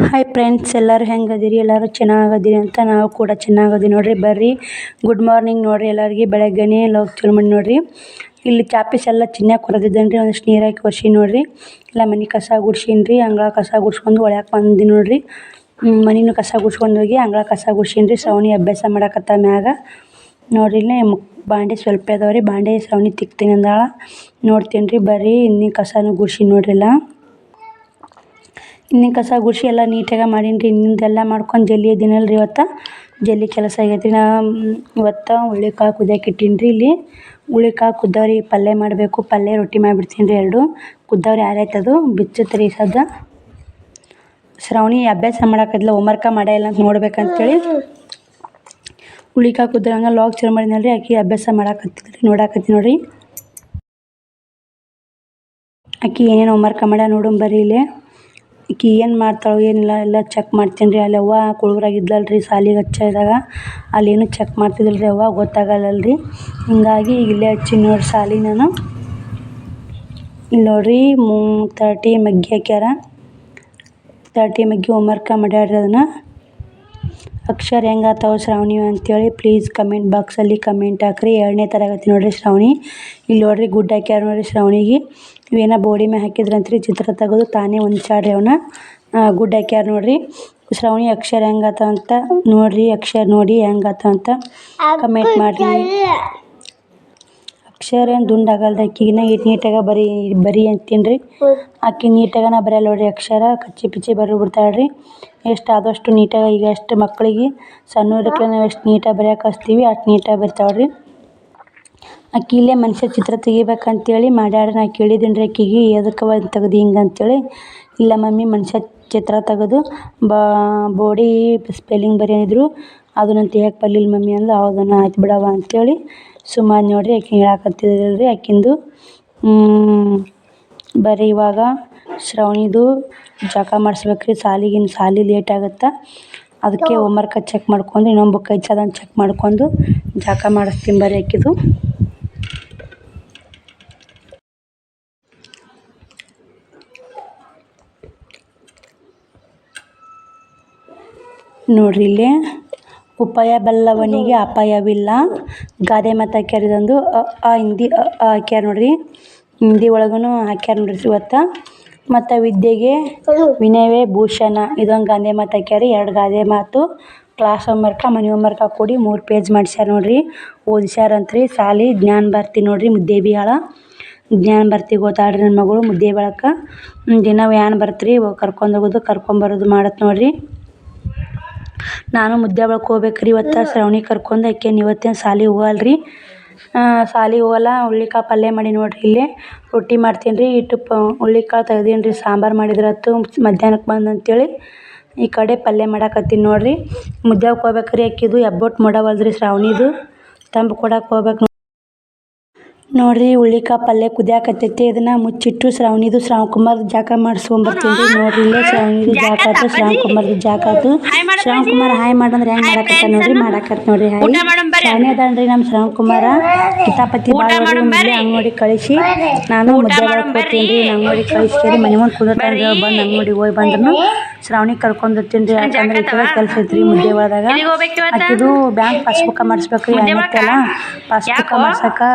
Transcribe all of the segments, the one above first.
Hi friends, ಎಲ್ಲರೂ ಹೆಂಗದಿರಿ? ಎಲ್ಲರೂ ಚೆನ್ನಾಗದಿರಿ ಅಂತ ನಾವು ಕೂಡ ಚೆನ್ನಾಗದಿ ನೋಡ್ರಿ. ಬರ್ರಿ, ಗುಡ್ ಮಾರ್ನಿಂಗ್ ನೋಡ್ರಿ. ಎಲ್ಲರಿಗೆ ಬೆಳಗ್ಗೆನೇ ಲೋಕ್ ಚಲೋ ಮಾಡಿ ನೋಡ್ರಿ. ಇಲ್ಲಿ ಚಾಪೀಸ್ ಎಲ್ಲ ಚಿನ್ನಾಗಿ ಕೊರದಿದ್ದೇನೆ ಒಂದಿಷ್ಟು ನೀರು ಹಾಕಿ ಒರ್ಸಿ ನೋಡ್ರಿ. ಎಲ್ಲ ಮನೆ ಕಸ ಗುಡ್ಸೀನಿ, ಅಂಗಳ ಕಸ ಗುಡ್ಸ್ಕೊಂಡು ಒಳ್ಯಾಕೆ ಬಂದು ನೋಡ್ರಿ. ಮನೆಯೂ ಕಸ ಗುಡ್ಸ್ಕೊಂಡು ಹೋಗಿ ಅಂಗಳ ಕಸ ಗುಡ್ಸೀನಿ. ಶ್ರವಣಿ ಅಭ್ಯಾಸ ಮಾಡಕತ್ತ ಮ್ಯಾಗ ನೋಡ್ರಿ. ಇಲ್ಲೇ ಬಾಂಡೆ ಸ್ವಲ್ಪ ಅದಾವ್ರಿ, ಬಾಂಡೆ ಶ್ರವಣಿ ತಿಕ್ತೀನಿ ಅಂದಾಳ. ನೋಡ್ತೀನಿ ರೀ. ಬರ್ರಿ, ಇನ್ನೂ ಕಸನೂ ಗುಡ್ಸಿ ನೋಡ್ರಿಲ್ಲ. ಇನ್ನೂ ಕಸ ಗುಡ್ಸಿ ಎಲ್ಲ ನೀಟಾಗಿ ಮಾಡೀನಿ ರೀ. ಇನ್ನಿಂದೆಲ್ಲ ಮಾಡ್ಕೊಂಡು ಜಲ್ದಿ ಎದ್ದೀನಲ್ಲ ರೀ. ಇವತ್ತು ಜಲ್ದಿ ಕೆಲಸ ಆಗೈತಿ. ಇವತ್ತು ಹುಳ್ಳಿಕಾಳು ಕುದಿಯಕ್ಕೆ ಇಟ್ಟೀನಿ ರೀ. ಇಲ್ಲಿ ಹುಳ್ಳಿಕಾಳು ಕುದ್ದವ್ರಿ, ಪಲ್ಯ ಮಾಡಬೇಕು. ಪಲ್ಯ ರೊಟ್ಟಿ ಮಾಡಿಬಿಡ್ತೀನಿ ರೀ. ಎರಡು ಕುದ್ದವ್ರಿ, ಯಾರಾಯ್ತದು ಬಿಚ್ಚುತ್ತೆ ರೀ ಸದ್ದ. ಶ್ರವಣಿ ಅಭ್ಯಾಸ ಮಾಡೋಕ್ಕಾಗಿಲ್ಲ, ಹೋಮ್ವರ್ಕ ಇಲ್ಲ ಅಂತ ನೋಡ್ಬೇಕಂತೇಳಿ ಹುಳ್ಳಿಕಾಳು ಕುದ್ದಂಗೆ ಲಾಗ್ ಚಲೋ ಮಾಡಿದ್ನಲ್ಲ ರೀ. ಆಕೆ ಅಭ್ಯಾಸ ಮಾಡಾಕತ್ತಿದ್ರಿ, ನೋಡಾಕತ್ತಿ ನೋಡ್ರಿ. ಆಕೆ ಏನೇನು ಹೋಮ್ವರ್ಕ ಮಾಡ್ಯ ನೋಡೋಣ ಬರ್ರಿ. ಇಲ್ಲಿ ಆಕೆ ಏನು ಮಾಡ್ತಾಳೋ ಏನಿಲ್ಲ ಎಲ್ಲ ಚೆಕ್ ಮಾಡ್ತೀನಿ ರೀ. ಅಲ್ಲಿ ಅವ್ವ ಕುಳುವರಾಗಿದ್ಲಲ್ಲ ರೀ ಸಾಲಿಗೆ ಹಚ್ಚಿದಾಗ, ಅಲ್ಲೇನು ಚೆಕ್ ಮಾಡ್ತಿದ್ದಿಲ್ಲ ರೀ ಅವ್ವ, ಗೊತ್ತಾಗಲ್ಲಲ್ಲ ರೀ. ಹಿಂಗಾಗಿ ಈಗ ಇಲ್ಲೇ ಹಚ್ಚಿ ನೋಡ್ರಿ ಸಾಲಿಗೆ ನಾನು. ಇಲ್ಲಿ ನೋಡ್ರಿ 30 ಮಗ್ಗಿ ಹಾಕ್ಯಾರ. 30 ಮಗ್ಗಿ ಹೋಮ್ವರ್ಕ ಮಾಡ್ಯಾಡ್ರಿ. ಅದನ್ನು ಅಕ್ಷರ ಹೆಂಗಾತಾವ ಶ್ರಾವಣಿ ಅಂತೇಳಿ ಪ್ಲೀಸ್ ಕಮೆಂಟ್ ಬಾಕ್ಸಲ್ಲಿ ಕಮೆಂಟ್ ಹಾಕ್ರಿ. 2ನೇ ತರಗತಿ ನೋಡ್ರಿ ಶ್ರಾವಣಿ. ಇಲ್ಲಿ ನೋಡ್ರಿ ಗುಡ್ ಹಾಕ್ಯಾರ ನೋಡ್ರಿ ಶ್ರಾವಣಿಗೆ. ಇವೇನೋ ಬೋಡಿ ಮೇಲೆ ಹಾಕಿದ್ರಂತ್ರಿ, ಚಿತ್ರ ತೆಗೆದು ತಾನೇ ಹೊಂದ್ಸಾಡ್ರಿ ಅವನ್ನ. ಗುಡ್ ಹಾಕ್ಯಾರ ನೋಡ್ರಿ. ಶ್ರಾವಣಿ ಅಕ್ಷರ ಹೆಂಗಾತಾವ ಅಂತ ನೋಡ್ರಿ. ಅಕ್ಷರ ನೋಡಿ ಹೆಂಗಾತಾವ ಅಂತ ಕಮೆಂಟ್ ಮಾಡಿರಿ. ಅಕ್ಷರ ಏನು ದುಂಡಾಗಲ್ರಿ ಆಕಿಗಿನ್ನ, ನೀಟಾಗ ಬರಿ ಅಂತೀನಿ ರೀ. ಆಕೆ ನೀಟಾಗನ ಬರೆಯಲ್ಲ ನೋಡ್ರಿ ಅಕ್ಷರ, ಕಚ್ಚಿ ಪಿಚ್ಚಿ ಬರೆದು ಬಿಡ್ತಾಳ್ರಿ. ಎಷ್ಟು ಆದಷ್ಟು ನೀಟಾಗಿ, ಈಗ ಎಷ್ಟು ಮಕ್ಕಳಿಗೆ ಸಣ್ಣವ್ರಕ್ಕೆ ನಾವು ಎಷ್ಟು ನೀಟಾಗಿ ಬರೆಯೋಕೆ ಹಚ್ತೀವಿ ಅಷ್ಟು ನೀಟಾಗಿ ಬರ್ತಾವ್ರಿ. ಆಕೆ ಇಲ್ಲೇ ಮನುಷ್ಯ ಚಿತ್ರ ತೆಗಿಬೇಕಂತೇಳಿ ಮಾಡ್ಯಾಡ್ರಿ. ನಾ ಕೇಳಿದ್ದೀನಿ ರೀ ಆಕೆಗೆ, ಎದಕ್ಕೆ ತೆಗ್ದು ಹಿಂಗೆ ಅಂತೇಳಿ. ಇಲ್ಲ ಮಮ್ಮಿ ಮನುಷ್ಯ ಚಿತ್ರ ತೆಗೆದು ಬೋಡಿ ಸ್ಪೆಲ್ಲಿಂಗ್ ಬರೆಯಿದ್ರು, ಅದನ್ನ ತೆಗಿಯಕ್ಕೆ ಬರಲಿಲ್ಲ ಮಮ್ಮಿ ಅಂದ್ಲು. ಹೌದನ, ಆಯ್ತು ಬಿಡವ ಅಂತೇಳಿ ಸುಮ್ಮನೆ ನೋಡ್ರಿ. ಆಕೆ ಹೇಳಾಕತ್ತಿದ್ರಲ್ಲ ರೀ ಆಕಿಂದು. ಬರ್ರಿ ಇವಾಗ ಶ್ರವಣಿದು ಜಳಕ ಮಾಡಿಸ್ಬೇಕ್ರಿ. ಸಾಲಿ ಲೇಟ್ ಆಗುತ್ತೆ, ಅದಕ್ಕೆ ಹೋಮ್ವರ್ಕ ಚೆಕ್ ಮಾಡ್ಕೊಂಡು ಇನ್ನೊಂದು ಬುಕ್ ಐತೆ ಅದನ್ನು ಚೆಕ್ ಮಾಡ್ಕೊಂಡು ಜಳಕ ಮಾಡಿಸ್ತೀನಿ ಬರ್ರಿ ಆಕಿದು. ನೋಡ್ರಿ ಇಲ್ಲೇ ಉಪಾಯ ಬಲ್ಲವನಿಗೆ ಅಪಾಯವಿಲ್ಲ, ಗಾದೆ ಮಾತು ಹಾಕ್ಯಾರ. ಇದೊಂದು ಹಿಂದಿ ಹಾಕ್ಯಾರ ನೋಡ್ರಿ. ಹಿಂದಿ ಒಳಗೂ ಹಾಕ್ಯಾರ ನೋಡ್ರಿ ಇವತ್ತು. ಮತ್ತು ವಿದ್ಯೆಗೆ ವಿನಯವೇ ಭೂಷಣ, ಇದೊಂದು ಗಾದೆ ಮಾತು ಹಾಕ್ಯಾರ. 2 ಗಾದೆ ಮಾತು ಕ್ಲಾಸ್ ಹೋಮ್ವರ್ಕ ಮನೆ ಹೋಮ್ವರ್ಕ ಕೂಡಿ 3 ಪೇಜ್ ಮಾಡ್ಸ್ಯಾರ ನೋಡ್ರಿ. ಓದಿಸ್ಯಾರಂತ್ರಿ. ಸಾಲಿ ಜ್ಞಾನ ಭಾರತಿ ನೋಡ್ರಿ, ಮುದ್ದೇಬಿಹಾಳ ಜ್ಞಾನ ಭಾರತಿಗೆ ಓದಾಡ್ರಿ ನನ್ನ ಮಗಳು ಮುದ್ದೇಬಿಹಾಳಕ್ಕೆ. ದಿನ ವ್ಯಾನ್ ಬರ್ತರಿ, ಕರ್ಕೊಂಡು ಹೋಗೋದು ಕರ್ಕೊಂಬರೋದು ಮಾಡತ್ತೆ ನೋಡ್ರಿ. ನಾನು ಮುದ್ದೇಬಿಹಾಳಕ್ಕೆ ಹೋಗ್ಬೇಕ್ರಿ ಇವತ್ತು. ಶ್ರವಣಿ ಕರ್ಕೊಂಡು, ಆಕೇನು ಇವತ್ತೇನು ಸಾಲಿಗೆ ಹೋಗಲ್ರಿ. ಸಾಲಿಗೆ ಹೋಗಲ್ಲ. ಹುಳ್ಳಿಕಾಳು ಪಲ್ಯ ಮಾಡಿ ನೋಡ್ರಿ. ಇಲ್ಲೇ ರೊಟ್ಟಿ ಮಾಡ್ತೀನಿ ರೀ. ಹುಳ್ಳಿಕಾಳು ತೆಗ್ದೀನಿ ರೀ, ಸಾಂಬಾರು ಮಾಡಿದ್ರತ್ತು ಮಧ್ಯಾಹ್ನಕ್ಕೆ ಬಂದು ಅಂತೇಳಿ ಈ ಕಡೆ ಪಲ್ಯ ಮಾಡಾಕತ್ತೀನಿ ನೋಡ್ರಿ. ಮುದ್ದೇಬಿಹಾಳಕ್ಕೆ ಹೋಗ್ಬೇಕ್ರಿ. ಆಕಿದು ಎಬ್ಬೊಟ್ಟು ಮಾಡವಲ್ದ್ರಿ ಶ್ರಾವಣಿದು, ತಂದು ಕೊಡಕ್ಕೆ ಹೋಗ್ಬೇಕು ನೋಡ್ರಿ. ಹುಳ್ಳಿಕಾಳು ಪಲ್ಯ ಕುದಿಯಾಕತ್ತೈತಿ, ಇದನ್ನು ಮುಚ್ಚಿಟ್ಟು ಶ್ರಾವಣಿದು ಶ್ರಾವಣಕುಮಾರ್ದು ಜಾಕ ಮಾಡಿಸ್ಕೊಂಬರ್ತೀನಿ ರೀ. ನೋಡ್ರಿ ಇಲ್ಲೇ ಶ್ರಾವಣಿದು ಜಾಕ ಆಯ್ತು, ಶ್ರಾವಣಕುಮಾರ್ದು ಜಾಕ ಆಯ್ತು. ಶ್ರಾವಣಕುಮಾರ್ ಹಾಯ್ ಮಾಡಂದ್ರೆ ಹೆಂಗೆ ಮಾಡಾಕತ್ತ ನೋಡ್ರಿ, ಮಾಡಾಕತ್ ನೋಡ್ರಿ ಹಾಯ್. ಶಾಣೆ ಅದಾನ್ರಿ ನಮ್ಮ ಶ್ರಾವಣಕುಮಾರ. ಕಿತಾಪತಿ ಭಾಳ ಅಂಗಡಿ ಕಳಿಸಿ ನಾನು ಮುದ್ದೇಬಿಹಾಳಕ್ಕೆ ಹೋಗ್ತೀನಿ ರೀ. ಅಂಗಡಿ ಕಳಿಸ್ತೀರಿ ಮನೆ ಮುಂದೆ ಕುದತಾನೆ ಬಂದು ಅಂಗಡಿಗೆ ಹೋಗಿ ಬಂದ್ರು ಶ್ರಾವಣಿ ಕರ್ಕೊಂಡು ಹೋಗ್ತೀನಿ ರೀ. ಯಾಕಂದ್ರೆ ಈ ಕಡೆ ಕೆಲಸ ಐತ್ರಿ ಮುದ್ದೇಬಿಹಾಳದಾಗ. ಆಕಿದು ಬ್ಯಾಂಕ್ ಪಾಸ್ಬುಕ್ ಮಾಡಿಸ್ಬೇಕ್ರಿ. ಏನಿತ್ತಲ್ಲ ಪಾಸ್ಬುಕ್ ಮಾಡ್ಸಕ್ಕೆ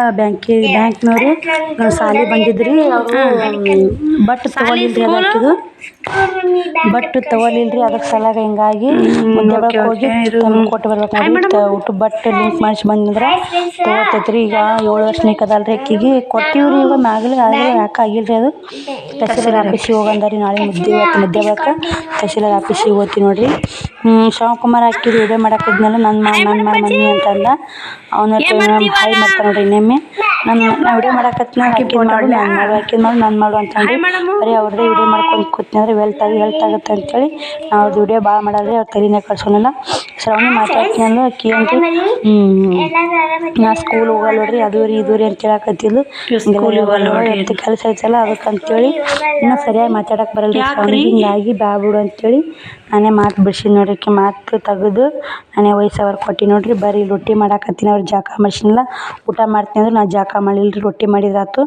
ಬ್ಯಾಂಕ್ನವರು ಸಾಲಿ ಬಂದಿದ್ರಿ. ಅವರು ಬಟ್ ತೊಗೊಲಿಲ್ರಿ, ಅದಕ್ಕಿದು ಬಟ್ ತೊಗೊಲಿಲ್ರಿ. ಅದಕ್ಕೆ ಸಲಾಗ ಹಿಂಗಾಗಿ ಮುದ್ದೇಬಿಹಾಳಕ್ಕೆ ಹೋಗಿ ಕೊಟ್ಟು ಬರ್ಬೇಕು ನೋಡಿ. ಊಟ ಬಟ್ ಲಿಂಕ್ ಮಾಡಿಸಿ ಬಂದ್ರೆ ತೊಗೋತೈತ್ರಿ. ಈಗ 7 ವರ್ಷಕ್ಕೆ ಅದಲ್ರಿ ಆಕಿಗೆ ಕೊಟ್ಟಿವ್ರಿ. ಈಗ ಮ್ಯಾಗಲಿ ಯಾಕೆ ಆಗಿಲ್ರಿ, ಅದು ತಹಸೀಲ್ದಾರ್ ಆಫೀಸಿಗೆ ಹೋಗಂದ್ರಿ ನಾಳೆ. ಮುದ್ದೇಬಿಹಾಳಕ್ಕೆ ತಹಸೀಲ್ದಾರ್ ಆಫೀಸಿಗೆ ಹೋಗ್ತೀವಿ ನೋಡ್ರಿ. ಶ್ರಾವಣಕುಮಾರ್ ಹಾಕಿದ್ದು ವಿಡಿಯೋ ಮಾಡಾಕಿದ್ನಲ್ಲ, ನನ್ನ ಮಮ್ಮಿ ಅಂತಂದ. ಅವನ ಹಾಯ್ ಮಾಡ್ತಾನೆ ನೋಡ್ರಿ. ಇನ್ನೊಮ್ಮೆ ನಾ ವಿಡಿಯೋ ಮಾಡಾಕತ್ನ ಹಾಕಿದ್ ಮಾಡು ನಾನು ಮಾಡು ಅಂತಂದು ಬರೀ ಅವ್ರದ್ದೇ ವಿಡಿಯೋ ಮಾಡ್ಕೊಂಡು ಕೂತ್ನಂದ್ರೆ ಹೆಲ್ತ್ ಆಗುತ್ತೆ ಅಂತೇಳಿ ನಾವು ಅವ್ರದ್ದು ವಿಡಿಯೋ ಭಾಳ ಮಾಡಲ್ರಿ. ಅವ್ರು ತಲೆನೇ ಕಳ್ಸೋನಲ್ಲ. ಶ್ರಾವಣಿ ಮಾತಾಡ್ತೀನಿ ಅಂದು ಆಕಿ ಏನ್ರಿ ನಾ ಸ್ಕೂಲ್ ಹೋಗಲ್ಲ ನೋಡ್ರಿ, ಅದು ರೀ ಇದು ರೀ ಅಂತ ಹೇಳಕತ್ತಿದ್ಲು. ಕೆಲಸ ಐತಲ್ಲ ಅದಕ್ಕೆ ಅಂತೇಳಿ ಇನ್ನೂ ಸರಿಯಾಗಿ ಮಾತಾಡಕ್ಕೆ ಬರಲ್ರಿ ಶ್ರಾವಣಿಗೆ. ಹಿಂಗಾಗಿ ಬ್ಯಾಬಿಡು ಅಂತೇಳಿ ನಾನೇ ಮಾತು ಬಿಡ್ಸಿದ್ದು ನೋಡ್ರಿ ಆಕಿ ಮಾತು ತೆಗೆದು ನಾನೇ ವಯಸ್ಸವ್ರು ಕೊಟ್ಟು ನೋಡ್ರಿ. ಬರ್ರಿ ರೊಟ್ಟಿ ಮಾಡಾಕತ್ತೀನಿ. ಅವ್ರು ಜಳಕ ಮಾಡ್ಸಿಲ್ಲ ಊಟ ಮಾಡ್ತೀನಿ ಅಂದ್ರೆ ನಾ ಜಳಕ ಮಾಡಿಲ್ಲ ರೀ. ರೊಟ್ಟಿ ಮಾಡಿದ್ರಾತು,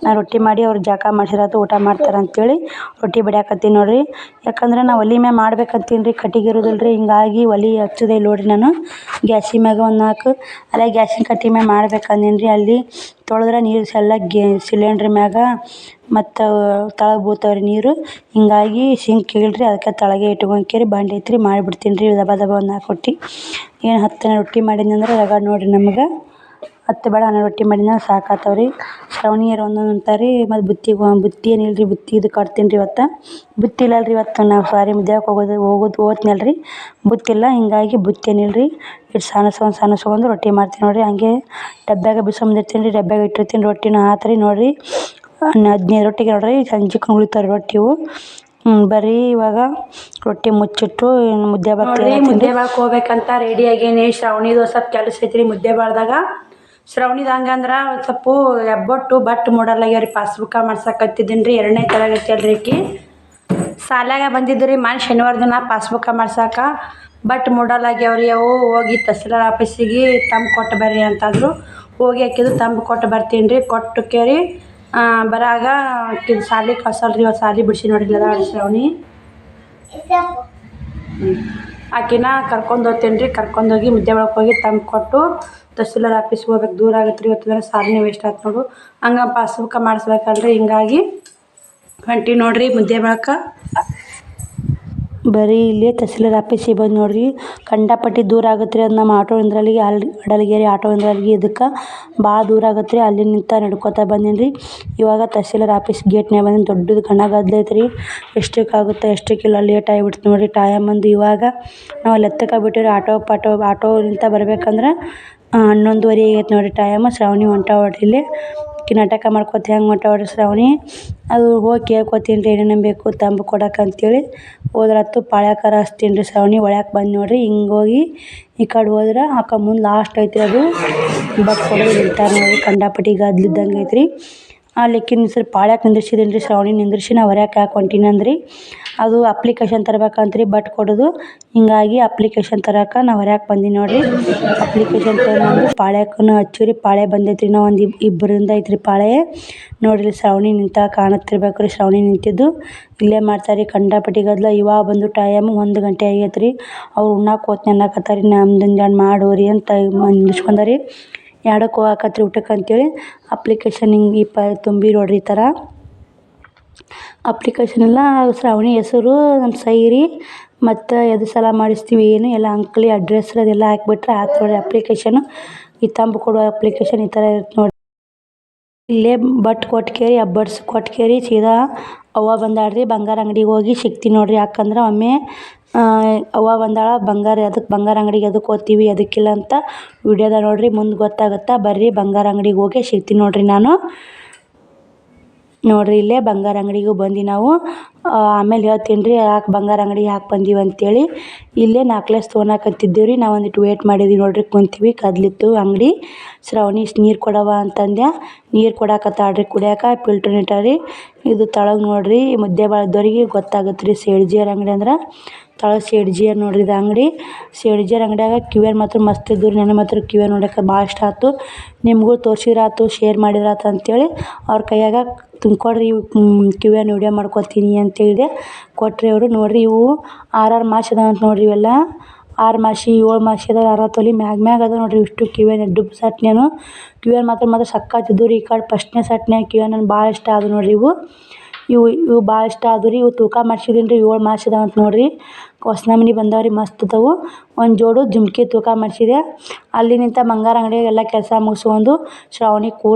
ನಾ ರೊಟ್ಟಿ ಮಾಡಿ ಅವ್ರು ಜಳಕ ಮಾಡಿಸಿರಾತು ಊಟ ಮಾಡ್ತಾರೆ ಅಂತೇಳಿ ರೊಟ್ಟಿ ಬಡಿಯಾಕತ್ತೀನಿ ನೋಡ್ರಿ. ಯಾಕಂದ್ರೆ ನಾ ಒಲೆ ಮ್ಯಾಗ ಮಾಡ್ಬೇಕಂತೀನಿ ರೀ, ಕಟ್ಟಿಗೆ ಇರೋದಿಲ್ಲ ರೀ. ಹಿಂಗಾಗಿ ಒಲೆ ಹಚ್ಚೋದೇ ಇಲ್ಲ ನೋಡ್ರಿ ನಾನು. ಗ್ಯಾಸಿನ ಮ್ಯಾಗ ಒಂದು 4 ಅಲ್ಲೇ ಗ್ಯಾಸಿನ ಕಟ್ಟೆ ಮ್ಯಾಗ ಮಾಡ್ಬೇಕಂದೀನಿ ರೀ. ಅಲ್ಲಿ ತೊಳೆದ್ರೆ ನೀರು ಎಲ್ಲ ಸಿಲಿಂಡ್ರ್ ಮ್ಯಾಗ ಮತ್ತು ತಳಗೆ ಬೀಳ್ತಾವ್ರಿ ನೀರು. ಹಿಂಗಾಗಿ ಸಿಂಕ್ ಇಲ್ಲ ರೀ, ಅದಕ್ಕೆ ತಳಗೆ ಇಟ್ಕೊಂಡ್ಕೇರಿ ಬಾಂಡೆ ಐತ್ರಿ ಮಾಡಿಬಿಡ್ತೀನಿ ರೀ ದಬ ದಬ ಒಂದು 4 ರೊಟ್ಟಿ. ಏನು 10 ರೊಟ್ಟಿ ಮಾಡೀನಿ ಅಂದ್ರೆ ರಗಡ್ ನೋಡ್ರಿ ನಮ್ಗೆ. 10 ಬೇಡ 12 ರೊಟ್ಟಿ ಮಾಡೀನಿ ಅಂದ್ರೆ ಸಾಕಾಗ್ತಾವೆ ರೀ. ಶ್ರಾವಣಿಯರು ಒಂದೊಂದು ಅಂತಾರೆ ರೀ. ಮತ್ತು ಬುತ್ತಿ ಏನಿಲ್ಲ ರೀ, ಬುತ್ತಿ ಇದು ಕಟ್ತೀನಿ ರೀ ಇವತ್ತು. ಬುತ್ತಿ ಇಲ್ಲ ರೀ ಇವತ್ತು. ನಾವು ಸಾರಿ ಮುದ್ಯಾಕ್ಕೆ ಹೋಗ್ತೀನಲ್ಲ ರೀ, ಬುತ್ತಿಲ್ಲ. ಹಿಂಗಾಗಿ ಬುತ್ತಿ ಏನಿಲ್ಲ ರೀ. ಇಟ್ಟು ಸಣ್ಣಸ್ಕೊಂಡು ರೊಟ್ಟಿ ಮಾಡ್ತೀನಿ ನೋಡಿರಿ. ಹಂಗೆ ಡಬ್ಯಾಗ ಬಿಸ್ಕೊಂಬಂದಿರ್ತೀನಿ ರೀ, ಡಬ್ಯಾಗ ಇಟ್ಟಿರ್ತೀನಿ. ರೊಟ್ಟಿನ ಆತ್ರಿ ನೋಡಿರಿ. 15 ರೊಟ್ಟಿಗೆ ನೋಡಿರಿ ಸಂಜೆಗೆ ಉಳಿತಾವೆ ರೊಟ್ಟಿ ಇವು. ಬರ್ರಿ ಇವಾಗ ರೊಟ್ಟಿ ಮುಚ್ಚಿಟ್ಟು ಮುದ್ದೆ ಬಾಳಕ್ಕೆ ಹೋಗ್ಬೇಕಂತ ರೆಡಿ ಆಗೇನಿ. ಶ್ರಾವಣಿದು ಸ್ವಲ್ಪ ಕೆಲಸ ಐತ್ರಿ ಮುದ್ದೆ ಬಾಳ್ದಾಗ. ಶ್ರಾವಣಿದು ಹಂಗಂದ್ರೆ ಸ್ವಲ್ಪ ಎಬ್ಬಟ್ಟು ಬಟ್ ಮೂಡಲ್ಲಾಗ್ಯಾವ ರೀ. ಪಾಸ್ಬುಕ್ಕ ಮಾಡ್ಸಕತ್ತಿದ್ದೀನಿ ರೀ. 2ನೇ ತರಗತಿ ಅಲ್ರಿ ಆಕಿ. ಶಾಲ್ಯಾಗ ಬಂದಿದ್ದು ರೀ ಶನಿವಾರ ದಿನ ಪಾಸ್ಬುಕ್ಕ ಮಾಡ್ಸಕ್ಕ. ಬಟ್ ಮೂಡಲ್ಲಾಗ್ಯಾವ ರೀ ಅವು. ಹೋಗಿ ತಹಸೀಲ್ದಾರ್ ಆಫೀಸಿಗೆ ತಂಬ್ ಕೊಟ್ಟು ಬರ್ರಿ ಅಂತಂದರು. ಹೋಗಿ ಆಕಿದು ತಂಬ್ ಕೊಟ್ಟು ಬರ್ತೀನಿ ರೀ. ಕೊಟ್ಟು ಕೇರಿ ಬರಾಗ ಆಕಿದು ಶಾಲೆ ಕಳ್ಸಲ್ಲ ರೀ. ಇವತ್ತು ಶಾಲೆ ಬಿಡಿಸಿ ನೋಡಿರಿ ಶ್ರಾವಣಿ. ಆಕಿನ ಕರ್ಕೊಂಡು ಹೋಗ್ತೀನಿ ರೀ. ಕರ್ಕೊಂಡೋಗಿ ಮುದ್ದೆ ಒಳಗೆ ಹೋಗಿ ತಂಬ್ ಕೊಟ್ಟು ತಹಸೀಲ್ದಾರ್ ಆಫೀಸ್ಗೆ ಹೋಗ್ಬೇಕು. ದೂರ ಆಗತ್ತೆ ರೀ. ಇವತ್ತು ಶಾಲೆನೇ ವೇಸ್ಟ್ ಆಯ್ತು ನೋಡು. ಹಂಗೆ ಪಾಸ್ಬುಕ್ಕ ಮಾಡಿಸ್ಬೇಕಲ್ರಿ. ಹಿಂಗಾಗಿ ಹೊಂಟಿ ನೋಡಿರಿ ಮುದ್ದೆ ಬಳಕ. ಬರೀ ಇಲ್ಲೇ ತಹಸೀಲ್ದಾರ್ ಆಫೀಸಿಗೆ ಬಂದು ನೋಡಿರಿ. ಕಂಡಪಟ್ಟಿ ದೂರ ಆಗುತ್ತೆ ರೀ. ಅದು ನಮ್ಮ ಆಟೋ ಇಂದ್ರಲ್ಲಿ ಅಡಲಗೇರಿ ಆಟೋ ಇಂದ್ರಲ್ಲಿ ಇದಕ್ಕೆ ಭಾಳ ದೂರ ಆಗುತ್ತೆ ರೀ. ಅಲ್ಲಿ ನಿಂತ ನಡ್ಕೊತಾ ಬಂದೀನಿ ರೀ. ಇವಾಗ ತಹಸೀಲ್ದಾರ್ ಆಫೀಸ್ ಗೇಟ್ನಾಗ ಬಂದೀನಿ. ದೊಡ್ಡದು ಗಣ ಗದ್ದಲ ಐತೆ ರೀ. ಎಷ್ಟಕ್ಕಾಗುತ್ತೆ ಎಷ್ಟಕ್ಕಿಲ್ಲ ಲೇಟ್ ಆಗಿಬಿಡ್ತು ನೋಡಿರಿ. ಟೈಮ್ ಬಂದು ಇವಾಗ ನಾವು ಅಲ್ಲಿ ಎತ್ತಕ್ಕೆ ಬಿಟ್ಟಿವಿ. ಆಟೋಲಿಂತ ಬರ್ಬೇಕಂದ್ರೆ 11:30 ಆಗೈತೆ ನೋಡಿರಿ ಟೈಮ್. ಶ್ರಾವಣಿ ಹೊಂಟಾವಳ್ರಿ ಇಲ್ಲಿ. ಆಕಿ ನಾಟಕ ಮಾಡ್ಕೊತ ಹೆಂಗೆ ಹೊಂಟಾವಳ್ರಿ ಶ್ರಾವಣಿ. ಅದು ಹೋಗಿ ಕೇಳ್ಕೊತೀನಿ ರೀ ಏನೇನು ಬೇಕು ತಂಬ್ ಕೊಡಕ್ಕೆ ಅಂತೇಳಿ. ಹೋದ್ರಾತು ಪಾಳ್ಯಕ್ಕರ ಹಚ್ತೀನಿ ರೀ ಶ್ರಾವಣಿ. ಒಳ್ಯಾಕೆ ಬಂದು ನೋಡಿರಿ. ಹಿಂಗೆ ಹೋಗಿ ಈ ಕಡೆ ಹೋದ್ರೆ ಮುಂದೆ ಲಾಸ್ಟ್ ಐತೆ ಅದು ಬಸ್ ಕೊಡೋದು ನಿಂತಾರೆ ನೋಡಿರಿ. ಕಂಡಪಟ್ಟಿ ಗದ್ದಲಿದ್ದಂಗೆ ಐತ್ರಿ. ಅಲ್ಲಿಕ್ಕಿ ಪಾಳ್ಯಕ್ಕೆ ನಿಂದ್ರಿಸಿದ್ದೀನಿ ರೀ ಶ್ರಾವಣಿ. ನಿಂದ್ರಿಸಿ ನಾ ಹೊರ್ಯಾಕೆ ಯಾಕೆ ಹೊಂಟೀನಿ ಅಂದ್ರಿ, ಅದು ಅಪ್ಲಿಕೇಶನ್ ತರ್ಬೇಕಂತ್ರಿ ಬಟ್ ಕೊಡೋದು. ಹಿಂಗಾಗಿ ಅಪ್ಲಿಕೇಶನ್ ತರಕ್ಕೆ ನಾ ಹೊರ್ಯಾಕೆ ಬಂದೀನಿ ನೋಡಿರಿ. ಅಪ್ಲಿಕೇಶನ್ ತೊಗೊಂಬಂದು ಪಾಳ್ಯಕ್ಕೂ ಹಚ್ಚಿರಿ. ಪಾಳ್ಯ ಬಂದೈತ್ರಿ. ನಾವು ಒಂದು ಇಬ್ಬರಿಂದ ಐತ್ರಿ ಪಾಳ್ಯ ನೋಡಿರಿ. ಶ್ರಾವಣಿ ನಿಂತ ಕಾಣುತ್ತಿರ್ಬೇಕು ರೀ. ಶ್ರಾವಣಿ ನಿಂತಿದ್ದು ಇಲ್ಲೇ ಮಾಡ್ತಾರೆ ಕಂಡಪಟ್ಟಿ ಗದ್ದಲ. ಇವಾಗ ಬಂದು ಟೈಮ್ 1 ಗಂಟೆ ಆಗೈತೆ ರೀ. ಅವ್ರು ಉಣ್ಣಾಕೆ ಹೋಗ್ತೀನಿ ಅನ್ನಕತ್ತಾರೆ. ನಮ್ದೊಂದು ಮಾಡೋರಿ ಅಂತ ನಿಂದಿಸ್ಕೊಂಡಾರಿ. 2ಕ್ಕೆ ಹೋಗಾಕತ್ರಿ ಊಟಕ್ಕೆ ಅಂತೇಳಿ. ಅಪ್ಲಿಕೇಶನ್ ಹಿಂಗೆ ತುಂಬಿ ನೋಡಿರಿ ಈ ಥರ. ಅಪ್ಲಿಕೇಶನ್ ಎಲ್ಲ ಶ್ರಾವಣಿ ಹೆಸರು, ನಮ್ಮ ಸಹಿ ರೀ, ಮತ್ತು ಎದು ಸಲ ಮಾಡಿಸ್ತೀವಿ ಏನು ಎಲ್ಲ ಅಂಕ್ಲಿ ಅಡ್ರೆಸ್ ಅದೆಲ್ಲ ಹಾಕ್ಬಿಟ್ರೆ ಆಯ್ತು ನೋಡಿರಿ ಅಪ್ಲಿಕೇಶನು. ಈ ತಂಬ್ ಕೊಡೋ ಅಪ್ಲಿಕೇಶನ್ ಈ ಥರ ಇರುತ್ತೆ ನೋಡಿ. ಇಲ್ಲೇ ಬಟ್ ಕೊಟ್ಕೇರಿ ಅಬ್ಬಡ್ಸ್ ಕೊಟ್ಕೇರಿ ಸೀದಾ ಅವ್ವ ಬಂದಾಳ್ರಿ. ಬಂಗಾರ ಅಂಗಡಿಗೆ ಹೋಗಿ ಸಿಗ್ತೀನಿ ನೋಡಿರಿ. ಯಾಕಂದ್ರೆ ಒಮ್ಮೆ ಅವ್ವ ಬಂದಾಳ ಬಂಗಾರ ಅಂಗಡಿಗೆ ಎದಕ್ಕೆ ಹೋಗ್ತೀವಿ ಎದಕ್ಕಿಲ್ಲ ಅಂತ ವಿಡಿಯೋದಾಗ ನೋಡಿರಿ. ಮುಂದೆ ಗೊತ್ತಾಗುತ್ತೆ. ಬರ್ರಿ ಬಂಗಾರ ಅಂಗಡಿಗೆ ಹೋಗಿ ಸಿಗ್ತೀನಿ ನೋಡಿರಿ ನಾನು. ನೋಡಿರಿ ಇಲ್ಲೇ ಬಂಗಾರ ಅಂಗಡಿಗೂ ಬಂದು ನಾವು ಆಮೇಲೆ ಹೇಳ್ತೀನಿ ರೀ ಯಾಕೆ ಬಂಗಾರ ಅಂಗಡಿಗೆ ಯಾಕೆ ಬಂದೀವಿ ಅಂತೇಳಿ. ಇಲ್ಲೇ ನೆಕ್ಲೆಸ್ ತೊಗೊಳಕತ್ತಿದ್ದೀವಿ ರೀ. ನಾವು ಒಂದಿಟ್ಟು ವೇಟ್ ಮಾಡಿದ್ವಿ ನೋಡಿರಿ. ಕುಂತೀವಿ ಕದ್ಲಿತ್ತು ಅಂಗಡಿ. ಶ್ರಾವಣಿ ನೀರು ಕೊಡವ ಅಂತಂದೆ. ನೀರು ಕೊಡಾಕತ್ತಾಳ್ರಿ ಕುಡಿಯೋಕೆ. ಫಿಲ್ಟರ್ ಇಟ್ಟಾರಿ. ಇದು ತಳಗೆ ನೋಡಿರಿ ಮುದ್ದೆ ಬಾಳದವ್ರಿಗೆ ಗೊತ್ತಾಗುತ್ತೆ ರೀ. ಸೇಡ್ಜಿಯರ್ ಅಂಗಡಿ ಅಂದ್ರೆ ತಳಗೆ ಸೇಡ್ಜಿಯರ್ ನೋಡಿರಿ ಇದು ಅಂಗಡಿ. ಸೇಡ್ಜಿಯರ್ ಅಂಗಡಿಯಾಗ ಕ್ಯೂ.ಆರ್ ಮಾತ್ರ ಮಸ್ತ್ ಇದ್ದು ರೀ. ನನಗೆ ಮಾತ್ರ ಕ್ಯೂ.ಆರ್ ನೋಡೋಕೆ ಭಾಳ ಇಷ್ಟ ಆಯ್ತು. ನಿಮಗೂ ತೋರಿಸಿದ್ರಾತು ಶೇರ್ ಮಾಡಿದ್ರಾತು ಅಂತೇಳಿ ಅವ್ರ ಕೈಯಾಗ ತುಂಬ್ಕೊಡ್ರಿ ಕ್ಯೂ.ಆರ್ ವಿಡಿಯೋ ಮಾಡ್ಕೊತೀನಿ ಅಂತೇಳಿದೆ. ಕೊಟ್ಟರೆ ಅವರು ನೋಡಿರಿ. ಇವು 6 ಮಾಸ್ ಅದಾವ ಅಂತ ನೋಡಿರಿ. ಇವೆಲ್ಲ 6 ಮಾಸಿ 7 ಮಾಸಿ ಅದಾವ. 6 ತೊಲೆ ಮ್ಯಾಗ ಅದ ನೋಡಿರಿ. ಇಷ್ಟು ಕ್ಯೂ.ಆರ್ ಡುಬ್ಬು ಸಟ್ನೇನು ಕ್ಯೂ.ಆರ್ ಮಾತ್ರ ಸಕ್ಕತ್ತಿದ್ದು ರೀ. ಈ ಕಡೆ ಫಸ್ಟ್ನೇ ಸಟ್ನ್ಯಾಗ ಕ್ಯೂ.ಆರ್ ನನಗೆ ಭಾಳ ಇಷ್ಟ ಆದವು ನೋಡಿರಿ. ಇವು ಭಾಳ ಇಷ್ಟ ಆದವು ರೀ. ಇವು ತೂಕ ಮಾಡಿಸಿದೀನಿ ರೀ. 7 ಮಾಸ್ ಅದಾವ ಅಂತ ನೋಡಿರಿ. ಹೊಸ ನಮೂನಿ ಬಂದಾವ ರೀ. ಮಸ್ತ್ ಅದಾವು. ಒಂದು ಜೋಡು ಜುಮ್ಕಿ ತೂಕ ಮಾಡಿಸಿದೆ. ಅಲ್ಲಿ ನಿಂತ ಬಂಗಾರ ಅಂಗಡಿಯಾಗೆಲ್ಲ ಕೆಲಸ ಮುಗಿಸ್ಕೊಂಡು ಶ್ರಾವಣಿ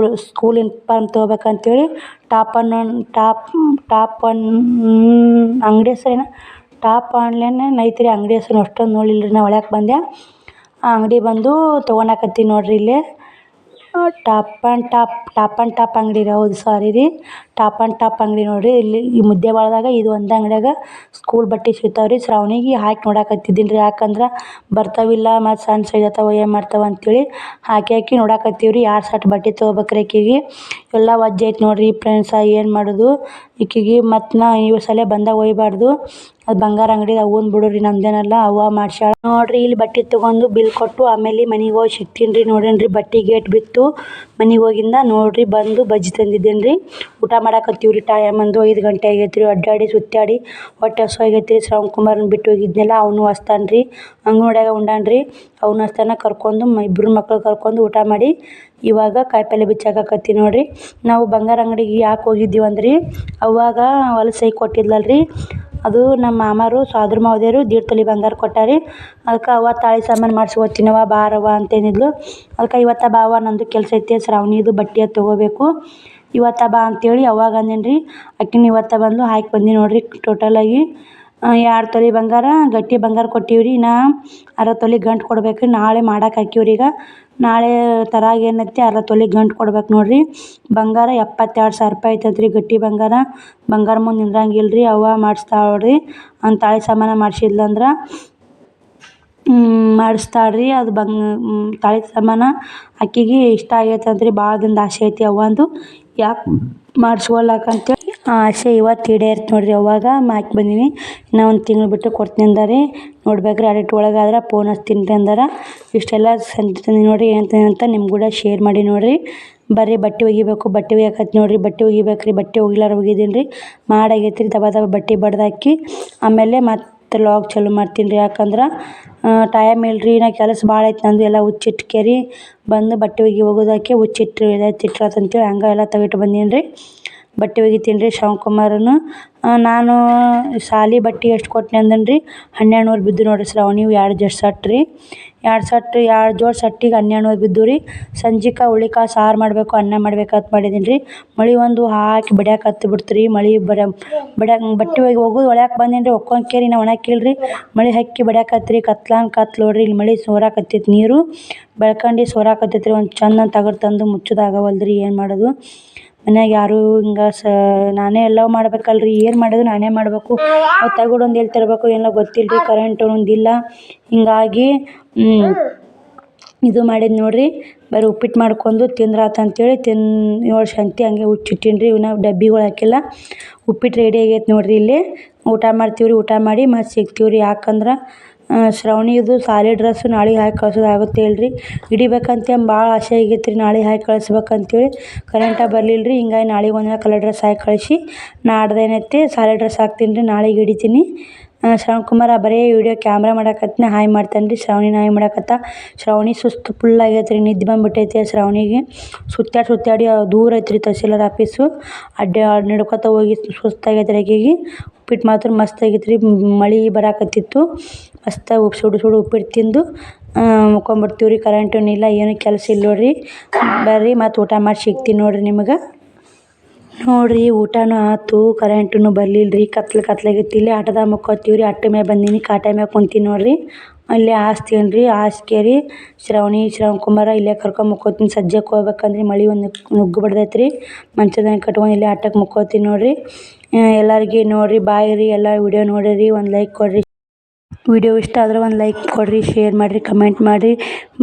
ಸ್ಕೂಲ್ ಯೂನಿಫಾರ್ಮ್ ತೊಗೋಬೇಕಂತೇಳಿ ಟಾಪ್ ಅಂಗಡಿ ಹೆಸರೇನು ಟಾಪ್ ಆನ್ಲೈನ್ ಐತ್ರಿ ಅಂಗಡಿ ಹೆಸರು. ಅಷ್ಟೊಂದು ನೋಡಿಲ್ಲ ರೀ. ನಾ ಒಳಗೆ ಬಂದೆ. ಆ ಅಂಗಡಿ ಬಂದು ತೊಗೊಳಕತ್ತೀನಿ ನೋಡಿರಿ. ಇಲ್ಲೇ ಟಾಪ್ ಆ್ಯಂಡ್ ಟಾಪ್ ಅಂಗಡಿ ರೀ. ಹೌದು ಸಾರಿ ರೀ ಟಾಪ್ ಆ್ಯಂಡ್ ಟಾಪ್ ಅಂಗಡಿ ನೋಡಿರಿ. ಇಲ್ಲಿ ಈ ಮುದ್ದೇಬಿಹಾಳದಾಗ ಇದು ಒಂದು ಅಂಗಡಿಯಾಗ ಸ್ಕೂಲ್ ಬಟ್ಟೆ ಸಿಗ್ತಾವೆ ರೀ. ಶ್ರಾವಣಿಗೆ ಹಾಕಿ ನೋಡಾಕತ್ತಿದ್ದೀನಿ ರೀ, ಯಾಕಂದ್ರೆ ಬರ್ತಾವಿಲ್ಲ ಮತ್ತು ಸಣ್ಣ ಸೈಜ್ ಅಥವಾ ಏನು ಮಾಡ್ತಾವೆ ಅಂತೇಳಿ ಹಾಕಿ ನೋಡಾಕತ್ತೀವಿ ರೀ. 2 ಸೆಟ್ ಬಟ್ಟೆ ತೊಗೋಬೇಕ್ರಿ ಆಕೆಗೆ. ಎಲ್ಲ ವಜ್ಜೆ ಐತೆ ನೋಡಿರಿ ಫ್ರೆಂಡ್ಸ, ಏನು ಮಾಡೋದು ಈಕೆಗೆ. ಮತ್ತು ನಾ ಈ ಸಲ ಬಂದಾಗ ಒಯ್ಯಬಾರ್ದು, ಅದು ಬಂಗಾರ ಅಂಗಡಿ ಅವ್ವನ ಬಿಡುರಿ, ನಮ್ದೇನಲ್ಲ. ಅವ್ವ ಮಾಡ್ಸ್ಯಾಳ ನೋಡಿರಿ. ಇಲ್ಲಿ ಬಟ್ಟೆ ತೊಗೊಂಡು ಬಿಲ್ ಕೊಟ್ಟು ಆಮೇಲೆ ಮನೆಗೆ ಹೋಗಿ ಸಿಗ್ತೀನಿ ರೀ. ನೋಡೇನ್ರಿ ಬಟ್ಟೆ ಗೇಟ್ ಬಿತ್ತು. ಮನೆಗೆ ಹೋಗಿಂದ ನೋಡಿರಿ ಬಂದು ಬಜ್ಜಿ ತಂದಿದ್ದೇನೆ ರೀ. ಊಟ ಮಾಡಾಕತ್ತೀವಿ ರೀ. ಟೈಮ್ ಅಂದು 5 ಗಂಟೆ ಆಗೈತೆ ರೀ. ಅಡ್ಡಾಡಿ ಸುತ್ತಾಡಿ ಹೊಟ್ಟೆ ಹಸು ಆಗೈತೆ ರೀ. ಶ್ರವಣ್ ಕುಮಾರನ ಬಿಟ್ಟು ಹೋಗಿದ್ನಲ್ಲ, ಅವನು ಹಸ್ತಾನೆ ರೀ. ಅಂಗನವಾಡ್ಯಾಗ ಉಂಡಾನ ರೀ. ಅವನು ಹಸ್ತಾನ ಕರ್ಕೊಂಡು ಇಬ್ಬರು ಮಕ್ಳು ಕರ್ಕೊಂಡು ಊಟ ಮಾಡಿ ಇವಾಗ ಕಾಯಿಪಲ್ಲೆ ಬಿಚ್ಚಾಕತ್ತೀನಿ ನೋಡಿರಿ. ನಾವು ಬಂಗಾರ ಅಂಗಡಿಗೆ ಯಾಕೆ ಹೋಗಿದ್ದೀವಿ ಅಂದ್ರೆ ಅವಾಗ ಹೊಲಸು ಕೊಟ್ಟಿದ್ಲಲ್ರಿ, ಅದು ನಮ್ಮ ಮಾಮಾರು ಸೋದ್ರ ಮಾವದೇರು 1.5 ತೊಲೆ ಬಂಗಾರ ಕೊಟ್ಟಾರಿ. ಅದಕ್ಕೆ ಅವ್ವ ತಾಳಿ ಸಾಮಾನು ಮಾಡಿಸ್ಕೊತೀನವ್ವ ಬಾರವ್ವ ಅಂತೇನಿದ್ಲು. ಅದಕ್ಕೆ ಇವತ್ತು ಬಾ ಅವ್ವ, ನಂದು ಕೆಲಸ ಐತೆ, ಶ್ರಾವಣಿದು ಬಟ್ಟೆ ಅದು ತೊಗೋಬೇಕು, ಇವತ್ತು ಬಾ ಅಂತೇಳಿ ಅವಾಗ ಅಂದೇನಿ ರೀ. ಆಕಿನ ಇವತ್ತು ಬಂದು ಹಾಕಿ ಬಂದಿ ನೋಡಿರಿ. ಟೋಟಲಾಗಿ 2 ತೊಲೆ ಬಂಗಾರ ಗಟ್ಟಿ ಬಂಗಾರ ಕೊಟ್ಟೀವಿ ರೀ. ಇನ್ನು 1/2 ತೊಲೆ ಗಂಟು ಕೊಡ್ಬೇಕು ರೀ. ನಾಳೆ ಮಾಡಕ್ಕೆ ಹಾಕಿವ್ರಿ. ಈಗ ನಾಳೆ ತರಾಗ ಏನೈತಿ 1/2 ತೊಲೆ ಗಂಟು ಕೊಡ್ಬೇಕು ನೋಡಿರಿ. ಬಂಗಾರ 72,000 ರೂಪಾಯಿ ಐತಂತೆ ರೀ ಗಟ್ಟಿ ಬಂಗಾರ. ಬಂಗಾರ ಮುಂದೆ ನಿಂದ್ರಂಗಿಲ್ಲ ರೀ. ಅವ್ವ ಮಾಡಿಸ್ತಾಳ್ರಿ. ಅವ್ನು ತಾಳಿ ಸಾಮಾನು ಮಾಡಿಸಿದ್ಲಂದ್ರೆ ಮಾಡಿಸ್ತಾಳ್ರಿ. ಅದು ತಾಳಿ ಸಾಮಾನು ಆಕೆಗೆ ಇಷ್ಟ ಆಗೈತಂತ್ರಿ. ಭಾಳ ದಿನದ ಆಸೆ ಐತಿ ಅವ್ವಂದು, ಯಾಕೆ ಮಾಡಿಸ್ಕೊಳಕಂತೇಳಿ ಆ ಆಸೆ ಇವತ್ತು ಈಡೇರ್ತು ನೋಡಿರಿ. ಅವಾಗ ಹಾಕಿ ಬಂದೀನಿ. ಇನ್ನೂ 1 ತಿಂಗಳು ಬಿಟ್ಟು ಕೊಡ್ತೀನಿ ಅಂದಾರೆ. ನೋಡ್ಬೇಕ್ರಿ ಅಡಿಟ್ ಒಳಗಾದ್ರೆ ಫೋನ್ ಹಚ್ತೀನಿ ರೀ ಅಂದಾರೆ. ಇಷ್ಟೆಲ್ಲ ಸಂತಿ ತಂದು ನೋಡಿರಿ. ಏನು ಅಂತ ನಿಮ್ಮ ಕೂಡ ಶೇರ್ ಮಾಡಿ ನೋಡಿರಿ. ಬರ್ರಿ ಬಟ್ಟೆ ಒಗಿಬೇಕು. ಬಟ್ಟೆ ಒಗ್ಯಾಕತ್ತಿ ನೋಡಿರಿ. ಬಟ್ಟೆ ಒಗಿಬೇಕು ರೀ. ಬಟ್ಟೆ ಒಗಿಲಾರ ಒಗಿದೀನಿ ರೀ. ಮಾಡಾಗೈತೆ ರೀ. ದಬ ದಬ ಬಟ್ಟೆ ಬಡ್ದಾಕಿ ಆಮೇಲೆ ಮತ್ತೆ ಲಾಗ್ ಚಾಲು ಮಾಡ್ತೀನಿ ರೀ. ಯಾಕಂದ್ರೆ ಟೈಮ್ ಇಲ್ರಿ. ನಾ ಕೆಲಸ ಭಾಳ ಐತೆ ನಂದು. ಎಲ್ಲ ಹುಚ್ಚಿಟ್ಕೇರಿ ಬಂದು ಬಟ್ಟೆ ಒಗೋದಾಕಿ ಹುಚ್ಚಿಟ್ಟಿರ್ತಂತೇಳಿ ಹಂಗೆ ಎಲ್ಲ ತೆಗಿಟ್ಟು ಬಂದೀನಿ ರೀ. ಬಟ್ಟೆ ಒಗಿತೀನಿ ರೀ. ಶ್ರವಣ್ ಕುಮಾರನು ನಾನು ಸಾಲಿ ಬಟ್ಟೆ ಎಷ್ಟು ಕೊಟ್ಟನೆ ಅಂದನು ರೀ, 1200 ಬಿದ್ದು ನೋಡಿರಿ. ಶ್ರಾವಣಿವು 2 ಸೆಟ್ ರೀ. 2 ಜೋಡಿ ಸೆಟ್ಟಿಗೆ 1200 ಬಿದ್ದು ರೀ. ಸಂಜಿಕೆ ಹುಳಿಕಾಳು ಸಾರು ಮಾಡಬೇಕು, ಅನ್ನ ಮಾಡ್ಬೇಕಂತ ಮಾಡಿದ್ದೀನಿ ರೀ. ಮಳೆ ಒಂದು ಹಾಕಿ ಬಡಿಯಾಕತ್ತಿ ಬಿಡ್ತು ರೀ. ಮಳೆ ಬಟ್ಟೆ ಒಗೋದು ಒಳ್ಯಾಕೆ ಬಂದೀನಿ ರೀ. ಒಕ್ಕೊಂಕೇರಿ ನಾವು ಒಣಾಕಿಲ್ಲ ರೀ. ಮಳೆ ಹಕ್ಕಿ ಬಡಿಯಾಕತ್ತಿ ರೀ. ಕತ್ಲು ನೋಡಿರಿ. ಇಲ್ಲಿ ಮಳೆ ಸೋರಾಕತ್ತೈತಿ. ನೀರು ಬೆಳ್ಕಂಡು ಸೋರಾಕತ್ತೈತಿ ರೀ. ಒಂದು ಚಂದ ತಗಡು ತಂದು ಮುಚ್ಚೋದಾಗವಲ್ದು ರೀ. ಏನು ಮಾಡೋದು, ಮನ್ಯಾಗ ಯಾರೂ ಹಿಂಗೆ ನಾನೇ ಎಲ್ಲವೂ ಮಾಡ್ಬೇಕಲ್ರಿ. ಏನು ಮಾಡೋದು, ನಾನೇ ಮಾಡಬೇಕು. ಅದು ತಗಡು ಒಂದು ಎಲ್ಲಿ ತರಬೇಕು ಏನೋ ಗೊತ್ತಿಲ್ಲ ರೀ. ಕರೆಂಟ್ ಒಂದಿಲ್ಲ. ಹಿಂಗಾಗಿ ಇದು ಮಾಡಿದ್ದು ನೋಡಿರಿ. ಬರೀ ಉಪ್ಪಿಟ್ಟು ಮಾಡ್ಕೊಂಡು ತಿಂದ್ರಾತು ಅಂತೇಳಿ ನೋಡಿ ಶಾಂತಿ ಹಂಗೆ ಹುಚ್ಚಿಟ್ಟೀನಿ ರೀ. ಇವನ್ನ ಡಬ್ಬಿಗಳು ಹಾಕಿಲ್ಲ. ಉಪ್ಪಿಟ್ಟು ರೆಡಿ ಆಗೈತೆ ನೋಡಿರಿ. ಇಲ್ಲಿ ಊಟ ಮಾಡ್ತೀವಿ ರೀ. ಊಟ ಮಾಡಿ ಮತ್ತೆ ಸಿಗ್ತೀವಿ ರೀ. ಯಾಕಂದ್ರೆ ಶ್ರಾವಣಿದು ಸಾಲಿ ಡ್ರೆಸ್ಸು ನಾಳೆಗೆ ಹಾಕಿ ಕಳ್ಸೋದು ಆಗುತ್ತೆ ಇಲ್ರಿ. ಹಿಡಿಬೇಕಂತ ಭಾಳ ಆಸೆ ಆಗೈತೆ ರೀ. ನಾಳೆಗೆ ಹಾಕಿ ಕಳಿಸ್ಬೇಕಂತೇಳಿ ಕರೆಂಟ ಬರಲಿಲ್ಲ ರೀ. ಹಿಂಗಾಗಿ ನಾಳೆಗೆ ಒಂದಿನ ಕಲರ್ ಡ್ರೆಸ್ ಹಾಕಿ ಕಳಿಸಿ ನಾಡ್ದೇನೈತಿ ಸಾಲಿ ಡ್ರೆಸ್ ಹಾಕ್ತೀನಿ ರೀ. ನಾಳೆಗೆ ಹಿಡಿತೀನಿ. ಶ್ರವಣ್ ಕುಮಾರ ಬರೀ ವಿಡಿಯೋ ಕ್ಯಾಮ್ರಾ ಮಾಡಾಕತ್ತೀನಿ. ಹಾಯ್ ಮಾಡ್ತಾನೆ ರೀ. ಶ್ರಾವಣಿನ ಹಾಯ್ ಮಾಡಾಕತ್ತ. ಶ್ರಾವಣಿ ಸುಸ್ತು ಫುಲ್ ಆಗೈತೆ ರೀ. ನಿದ್ದೆ ಬಂದುಬಿಟ್ಟೈತೆ ಶ್ರಾವಣಿಗೆ. ಸುತ್ತಾಡಿ ದೂರ ಐತೆ ರೀ ತಹಸೀಲ್ದಾರ್ ಆಫೀಸು. ನಡ್ಕೊತ ಹೋಗಿ ಸುಸ್ತಾಗೈತೆ ರೀ ಆಕೆಗೆ. ಉಪ್ಪಿಟ್ಟು ಮಾತ್ರ ಮಸ್ತ್ ಆಗೈತೆ ರೀ. ಮಳೆ ಬರಾಕತ್ತಿತ್ತು. ಮಸ್ತಾಗಿ ಸುಡು ಉಪ್ಪಿಟ್ಟು ತಿಂದು ಮುಕ್ಕೊಂಬಿಡ್ತೀವಿ ರೀ. ಕರೆಂಟೂ ಇಲ್ಲ, ಏನೂ ಕೆಲಸ ಇಲ್ಲ ನೋಡಿರಿ. ಬರ್ರಿ ಮತ್ತು ಊಟ ಮಾಡಿ ಸಿಗ್ತೀನಿ ನೋಡಿರಿ ನಿಮಗೆ. ನೋಡಿರಿ ಊಟನೂ ಆಯ್ತು. ಕರೆಂಟೂ ಬರಲಿಲ್ಲ ರೀ. ಕತ್ಲಾಗೈತಿ. ಇಲ್ಲಿ ಆಟೋದಾಗ ಮುಕ್ಕೋತೀವಿ ರೀ. ಆಟೋ ಮ್ಯಾಗ ಬಂದೀನಿ. ಕಾಟ ಮ್ಯಾಗ ಕುಂತೀನಿ ನೋಡಿರಿ. ಅಲ್ಲೇ ಹಾಸ್ತೀನಿ ರೀ. ಹಾಸ್ಕೇರಿ ಶ್ರವಣ್ ಕುಮಾರ ಇಲ್ಲೇ ಕರ್ಕೊಂಡು ಮುಕ್ಕೋತೀನಿ. ಸಜ್ಜಕ್ಕೆ ಹೋಗ್ಬೇಕಂದ್ರೆ ಮಳೆ ಒಂದು ನುಗ್ಗು ಬಿಡ್ದೈತೆ ರೀ. ಮಂಚದಾಗ ಕಟ್ಕೊಂಡು ಇಲ್ಲೇ ಆಟೋಕ್ಕೆ ಮುಕ್ಕೋತೀನಿ ನೋಡಿರಿ. ಎಲ್ಲರಿಗೆ ನೋಡಿರಿ. ಬಾಯ್ ರೀ. ಎಲ್ಲ ವಿಡಿಯೋ ನೋಡಿರಿ. ಒಂದು ಲೈಕ್ ಕೊಡಿರಿ. ವಿಡಿಯೋ ಇಷ್ಟ ಆದ್ರೆ ಒಂದು ಲೈಕ್ ಕೊಡಿರಿ, ಶೇರ್ ಮಾಡಿರಿ, ಕಮೆಂಟ್ ಮಾಡಿರಿ.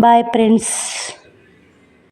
Bye friends.